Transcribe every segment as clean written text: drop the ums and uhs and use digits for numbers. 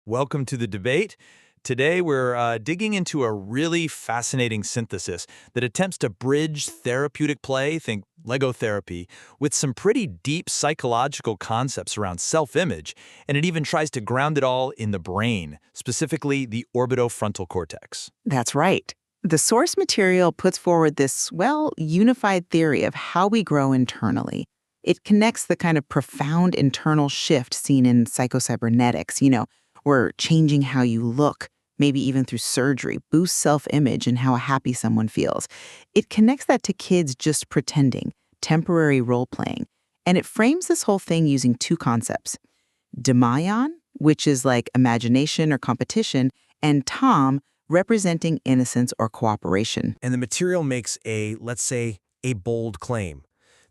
Welcome to the debate. Today, we're digging into a really fascinating synthesis that attempts to bridge therapeutic play, think Lego therapy, with some pretty deep psychological concepts around self-image, and it even tries to ground it all in the brain, specifically the orbitofrontal cortex. That's right. The source material puts forward this, unified theory of how we grow internally. It connects the kind of profound internal shift seen in psychocybernetics, where changing how you look, maybe even through surgery, boosts self-image and how happy someone feels. It connects that to kids just pretending, temporary role-playing. And it frames this whole thing using two concepts: Demayon, which is like imagination or competition, and Tom, representing innocence or cooperation. And the material makes let's say, a bold claim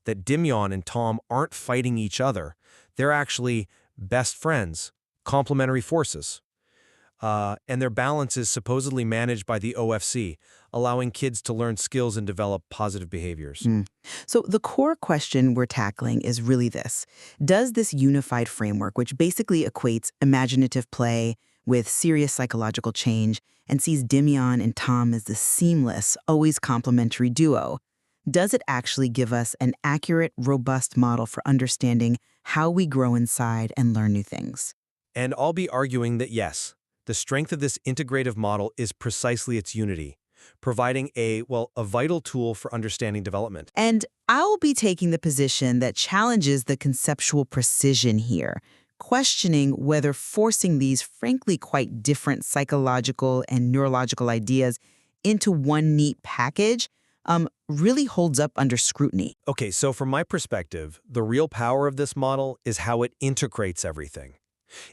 that Dimyon and Tom aren't fighting each other. They're actually best friends, complementary forces. And their balance is supposedly managed by the OFC, allowing kids to learn skills and develop positive behaviors. So the core question we're tackling is really this. Does this unified framework, which basically equates imaginative play with serious psychological change and sees Dimyon and Tom as the seamless, always complementary duo, does it actually give us an accurate, robust model for understanding how we grow inside and learn new things? And I'll be arguing that yes, the strength of this integrative model is precisely its unity, providing a vital tool for understanding development. And I'll be taking the position that challenges the conceptual precision here, questioning whether forcing these frankly quite different psychological and neurological ideas into one neat package really holds up under scrutiny. Okay, so from my perspective, the real power of this model is how it integrates everything.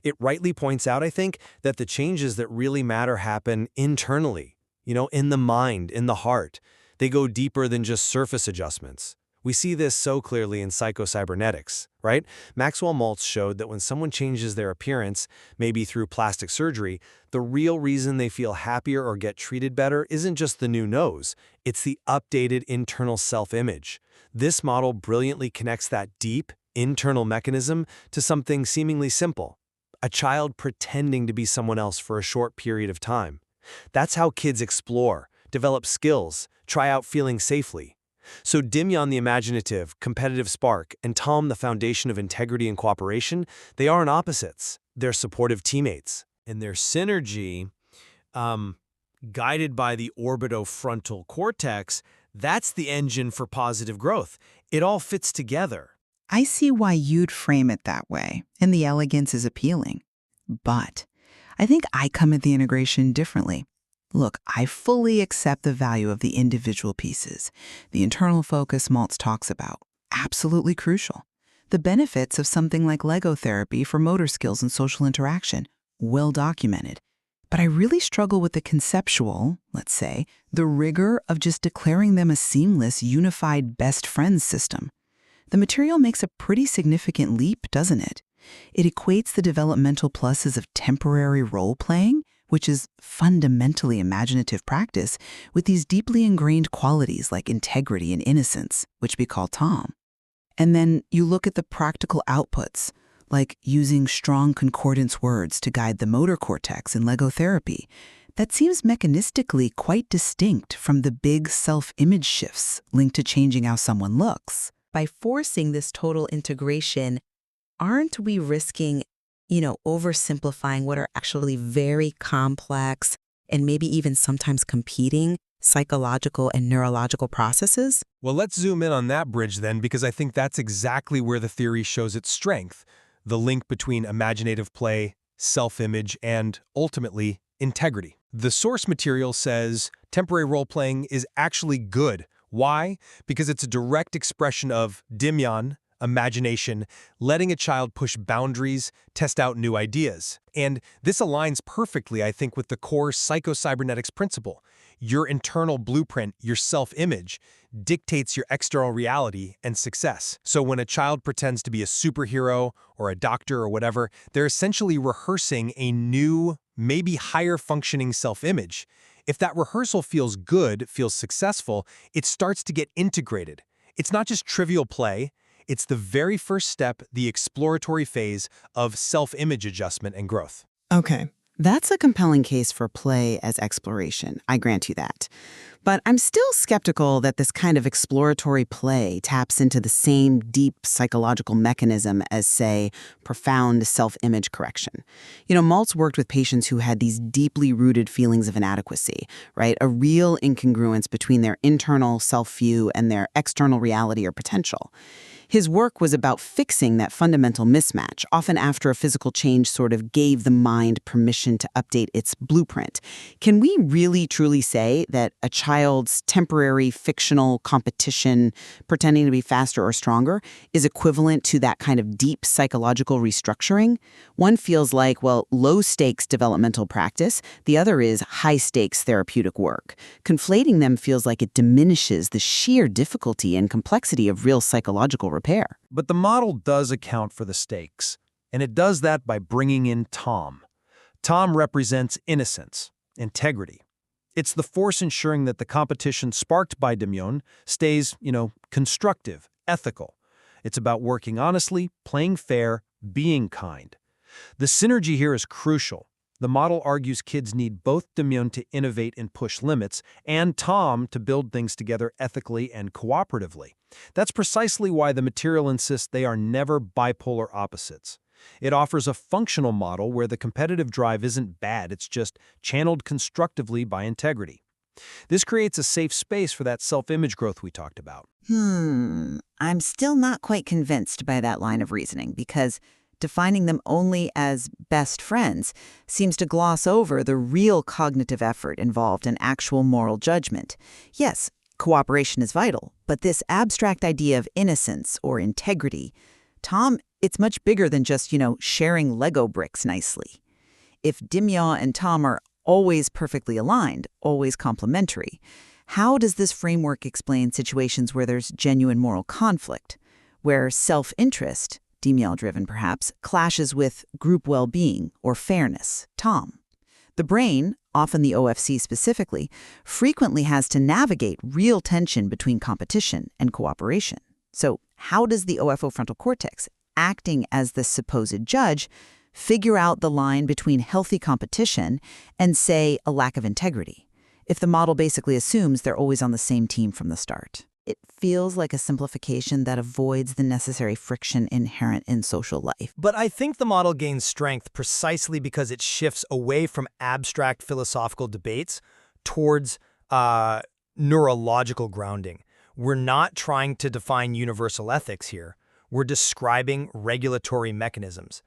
It rightly points out, I think, that the changes that really matter happen internally, in the mind, in the heart. They go deeper than just surface adjustments. We see this so clearly in psychocybernetics, right? Maxwell Maltz showed that when someone changes their appearance, maybe through plastic surgery, the real reason they feel happier or get treated better isn't just the new nose, it's the updated internal self-image. This model brilliantly connects that deep, internal mechanism to something seemingly simple: a child pretending to be someone else for a short period of time. That's how kids explore, develop skills, try out feeling safely. So Dimyon, the imaginative, competitive spark, and Tom, the foundation of integrity and cooperation, they aren't opposites. They're supportive teammates. And their synergy, guided by the orbitofrontal cortex, that's the engine for positive growth. It all fits together. I see why you'd frame it that way, and the elegance is appealing. But I think I come at the integration differently. Look, I fully accept the value of the individual pieces. The internal focus Maltz talks about, absolutely crucial. The benefits of something like Lego therapy for motor skills and social interaction, well documented. But I really struggle with the conceptual, let's say, the rigor of just declaring them a seamless, unified best friends system. The material makes a pretty significant leap, doesn't it? It equates the developmental pluses of temporary role-playing, which is fundamentally imaginative practice, with these deeply ingrained qualities like integrity and innocence, which we call Tom. And then you look at the practical outputs, like using strong concordance words to guide the motor cortex in Lego therapy. That seems mechanistically quite distinct from the big self-image shifts linked to changing how someone looks. By forcing this total integration, aren't we risking, oversimplifying what are actually very complex and maybe even sometimes competing psychological and neurological processes? Well, let's zoom in on that bridge then, because I think that's exactly where the theory shows its strength: the link between imaginative play, self-image, and, ultimately, integrity. The source material says temporary role-playing is actually good. Why? Because it's a direct expression of Dimyon, imagination, letting a child push boundaries, test out new ideas. And this aligns perfectly, I think, with the core psychocybernetics principle. Your internal blueprint, your self-image, dictates your external reality and success. So when a child pretends to be a superhero or a doctor or whatever, they're essentially rehearsing a new, maybe higher functioning self-image. If that rehearsal feels good, feels successful, it starts to get integrated. It's not just trivial play. It's the very first step, the exploratory phase of self-image adjustment and growth. Okay, That's a compelling case for play as exploration. I grant you that. But I'm still skeptical that this kind of exploratory play taps into the same deep psychological mechanism as, say, profound self-image correction. Maltz worked with patients who had these deeply rooted feelings of inadequacy, right? A real incongruence between their internal self-view and their external reality or potential. His work was about fixing that fundamental mismatch, often after a physical change sort of gave the mind permission to update its blueprint. Can we really truly say that a child's temporary fictional competition, pretending to be faster or stronger, is equivalent to that kind of deep psychological restructuring? One feels like, well, low-stakes developmental practice. The other is high-stakes therapeutic work. Conflating them feels like it diminishes the sheer difficulty and complexity of real psychological repair. But the model does account for the stakes, and it does that by bringing in ToM. ToM represents innocence, integrity. It's the force ensuring that the competition sparked by Demyon stays, constructive, ethical. It's about working honestly, playing fair, being kind. The synergy here is crucial. The model argues kids need both Demyon to innovate and push limits, and ToM to build things together ethically and cooperatively. That's precisely why the material insists they are never bipolar opposites. It offers a functional model where the competitive drive isn't bad, it's just channeled constructively by integrity. This creates a safe space for that self-image growth we talked about. I'm still not quite convinced by that line of reasoning because defining them only as best friends seems to gloss over the real cognitive effort involved in actual moral judgment. Yes, cooperation is vital, but this abstract idea of innocence or integrity, ToM, it's much bigger than just, sharing Lego bricks nicely. If Demyon and ToM are always perfectly aligned, always complementary, how does this framework explain situations where there's genuine moral conflict, where self-interest, Demyon-driven perhaps, clashes with group well-being or fairness, ToM? The brain, often the OFC specifically, frequently has to navigate real tension between competition and cooperation. So how does the OFO frontal cortex, acting as the supposed judge, figure out the line between healthy competition and, say, a lack of integrity, if the model basically assumes they're always on the same team from the start? It feels like a simplification that avoids the necessary friction inherent in social life. But I think the model gains strength precisely because it shifts away from abstract philosophical debates towards neurological grounding. We're not trying to define universal ethics here. We're describing regulatory mechanisms.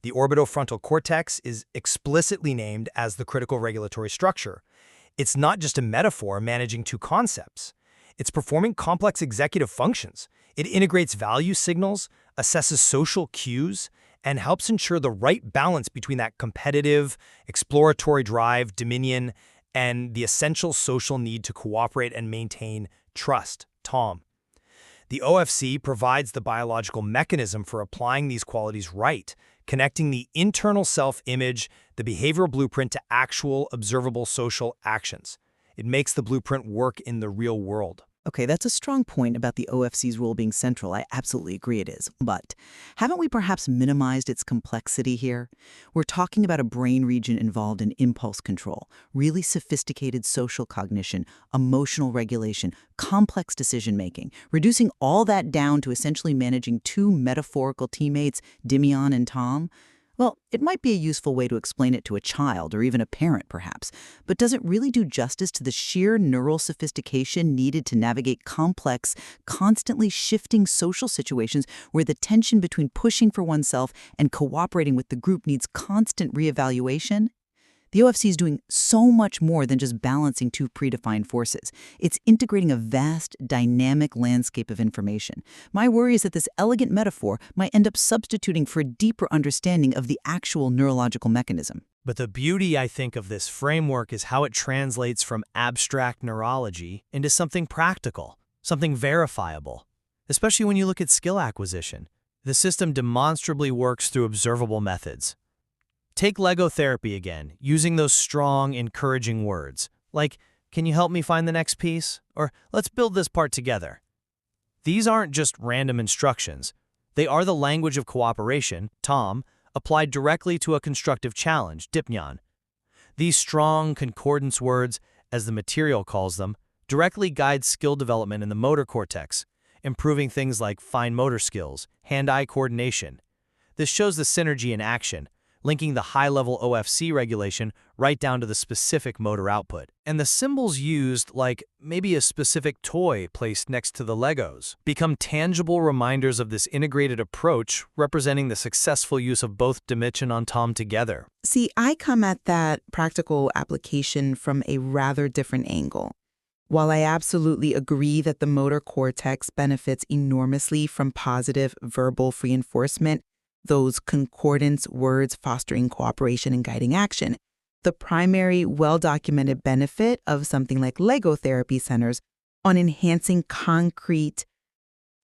The orbitofrontal cortex is explicitly named as the critical regulatory structure. It's not just a metaphor managing two concepts. It's performing complex executive functions. It integrates value signals, assesses social cues, and helps ensure the right balance between that competitive, exploratory drive, dominion, and the essential social need to cooperate and maintain trust, ToM. The OFC provides the biological mechanism for applying these qualities right, connecting the internal self-image, the behavioral blueprint to actual, observable social actions. It makes the blueprint work in the real world. Okay, that's a strong point about the OFC's role being central. I absolutely agree it is. But haven't we perhaps minimized its complexity here? We're talking about a brain region involved in impulse control, really sophisticated social cognition, emotional regulation, complex decision-making, reducing all that down to essentially managing two metaphorical teammates, Demyon and ToM. Well, it might be a useful way to explain it to a child or even a parent, perhaps, but does it really do justice to the sheer neural sophistication needed to navigate complex, constantly shifting social situations where the tension between pushing for oneself and cooperating with the group needs constant reevaluation? The OFC is doing so much more than just balancing two predefined forces. It's integrating a vast, dynamic landscape of information. My worry is that this elegant metaphor might end up substituting for a deeper understanding of the actual neurological mechanism. But the beauty, I think, of this framework is how it translates from abstract neurology into something practical, something verifiable. Especially when you look at skill acquisition. The system demonstrably works through observable methods. Take Lego therapy again, using those strong, encouraging words, like, "Can you help me find the next piece?" Or, "Let's build this part together." These aren't just random instructions. They are the language of cooperation, ToM, applied directly to a constructive challenge, Demyon. These strong concordance words, as the material calls them, directly guide skill development in the motor cortex, improving things like fine motor skills, hand-eye coordination. This shows the synergy in action, linking the high-level OFC regulation right down to the specific motor output. And the symbols used, like maybe a specific toy placed next to the Legos, become tangible reminders of this integrated approach, representing the successful use of both dimension and ToM together. See, I come at that practical application from a rather different angle. While I absolutely agree that the motor cortex benefits enormously from positive verbal reinforcement, those concordance words fostering cooperation and guiding action, the primary well-documented benefit of something like Lego therapy centers on enhancing concrete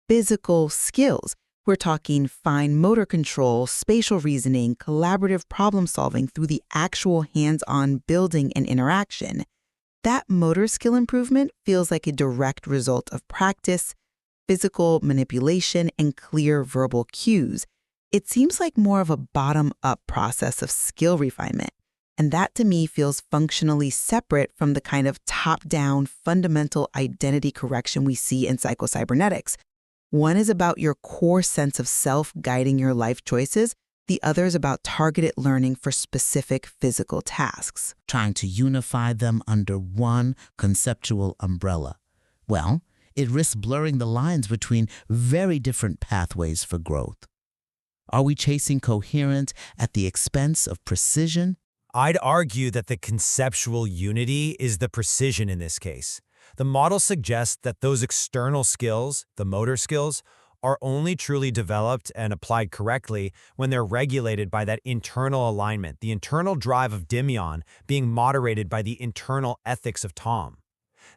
physical skills. We're talking fine motor control, spatial reasoning, collaborative problem solving through the actual hands-on building and interaction. That motor skill improvement feels like a direct result of practice, physical manipulation, and clear verbal cues. It seems like more of a bottom-up process of skill refinement, and that to me feels functionally separate from the kind of top-down fundamental identity correction we see in psychocybernetics. One is about your core sense of self guiding your life choices. The other is about targeted learning for specific physical tasks. Trying to unify them under one conceptual umbrella. Well, it risks blurring the lines between very different pathways for growth. Are we chasing coherence at the expense of precision? I'd argue that the conceptual unity is the precision in this case. The model suggests that those external skills, the motor skills, are only truly developed and applied correctly when they're regulated by that internal alignment, the internal drive of Dimion being moderated by the internal ethics of ToM.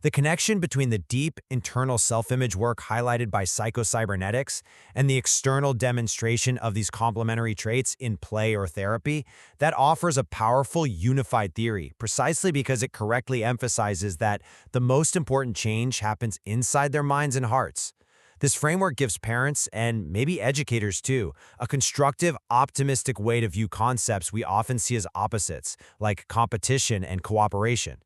The connection between the deep internal self-image work highlighted by psychocybernetics and the external demonstration of these complementary traits in play or therapy, that offers a powerful unified theory, precisely because it correctly emphasizes that the most important change happens inside their minds and hearts. This framework gives parents, and maybe educators too, a constructive, optimistic way to view concepts we often see as opposites, like competition and cooperation.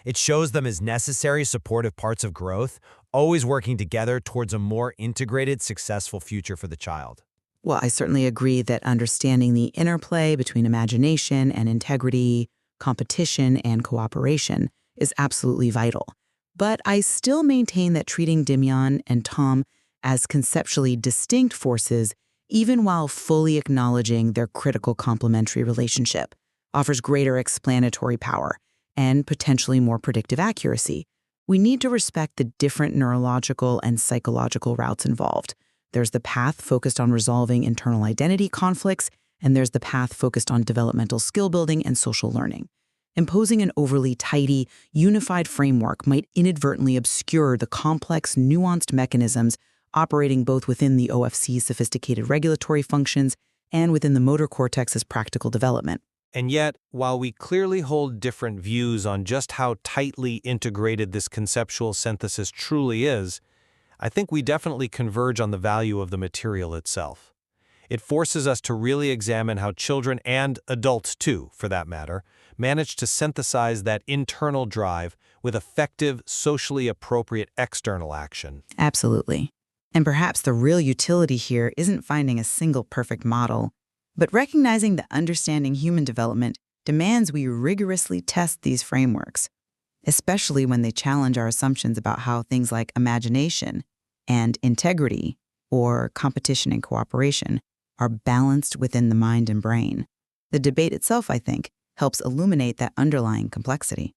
It shows them as necessary, supportive parts of growth, always working together towards a more integrated, successful future for the child. Well, I certainly agree that understanding the interplay between imagination and integrity, competition and cooperation is absolutely vital. But I still maintain that treating Dimion and ToM as conceptually distinct forces, even while fully acknowledging their critical complementary relationship, offers greater explanatory power and potentially more predictive accuracy. We need to respect the different neurological and psychological routes involved. There's the path focused on resolving internal identity conflicts, and there's the path focused on developmental skill building and social learning. Imposing an overly tidy, unified framework might inadvertently obscure the complex, nuanced mechanisms operating both within the OFC's sophisticated regulatory functions and within the motor cortex's practical development. And yet, while we clearly hold different views on just how tightly integrated this conceptual synthesis truly is, I think we definitely converge on the value of the material itself. It forces us to really examine how children, and adults too, for that matter, manage to synthesize that internal drive with effective, socially appropriate external action. Absolutely. And perhaps the real utility here isn't finding a single perfect model, but recognizing that understanding human development demands we rigorously test these frameworks, especially when they challenge our assumptions about how things like imagination and integrity or competition and cooperation are balanced within the mind and brain. The debate itself, I think, helps illuminate that underlying complexity.